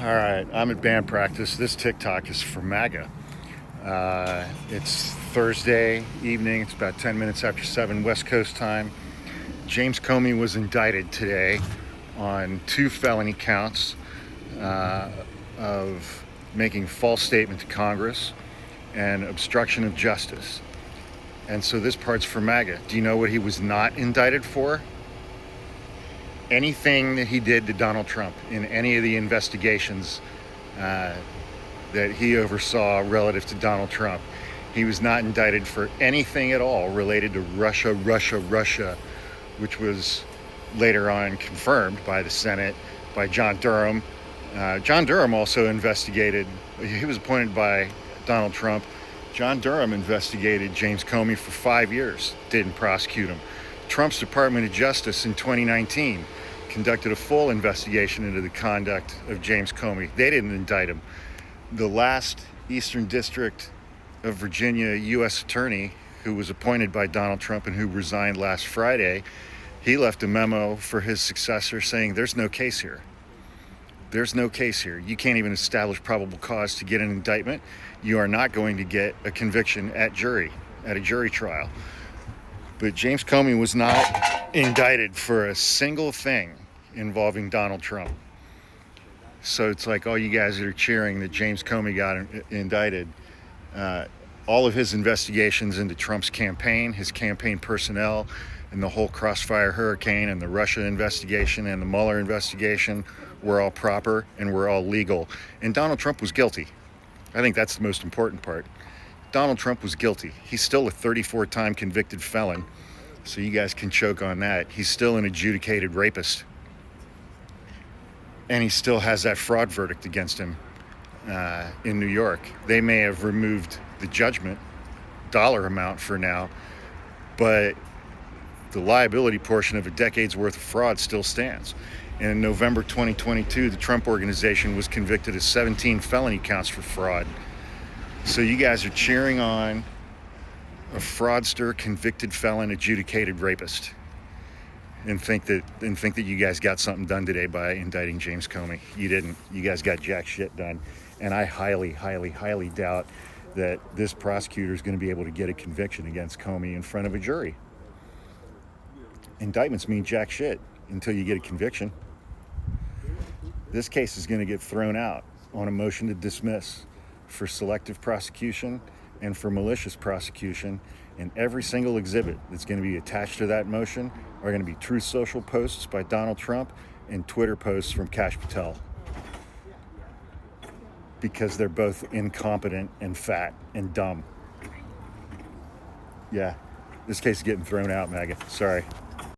All right, I'm at band practice. This TikTok is for MAGA. It's Thursday evening. It's about 10 minutes after 7 West Coast time. James Comey was indicted today on 2 felony counts of making a false statement to Congress and obstruction of justice. And so this part's for MAGA. Do you know what he was not indicted for? Anything that he did to Donald Trump in any of the investigations that he oversaw relative to Donald Trump. He was not indicted for anything at all related to Russia, which was later on confirmed by the Senate, by John Durham. John Durham also investigated, he was appointed by Donald Trump. John Durham investigated James Comey for 5 years, didn't prosecute him. Trump's Department of Justice in 2019 conducted a full investigation into the conduct of James Comey. They didn't indict him. The last Eastern District of Virginia U.S. attorney, who was appointed by Donald Trump and who resigned last Friday, he left a memo for his successor saying there's no case here. There's no case here. You can't even establish probable cause to get an indictment. You are not going to get a conviction at a jury trial. But James Comey was not indicted for a single thing involving Donald Trump. So it's like all you guys that are cheering that James Comey got indicted. All of his investigations into Trump's campaign, his campaign personnel, and the whole Crossfire Hurricane and the Russia investigation and the Mueller investigation were all proper and were all legal. And Donald Trump was guilty. I think that's the most important part. Donald Trump was guilty. He's still a 34-time convicted felon, so you guys can choke on that. He's still an adjudicated rapist. And he still has that fraud verdict against him in New York. They may have removed the judgment dollar amount for now, but the liability portion of a decade's worth of fraud still stands. And in November 2022, the Trump Organization was convicted of 17 felony counts for fraud. So you guys are cheering on a fraudster, convicted felon, adjudicated rapist, and think that you guys got something done today by indicting James Comey. You didn't. You guys got jack shit done. And I highly doubt that this prosecutor is going to be able to get a conviction against Comey in front of a jury. Indictments mean jack shit until you get a conviction. This case is going to get thrown out on a motion to dismiss for selective prosecution and for malicious prosecution, and every single exhibit that's going to be attached to that motion are going to be Truth Social posts by Donald Trump and Twitter posts from Kash Patel, because they're both incompetent and fat and dumb. Yeah, this case is getting thrown out, MAGA. Sorry.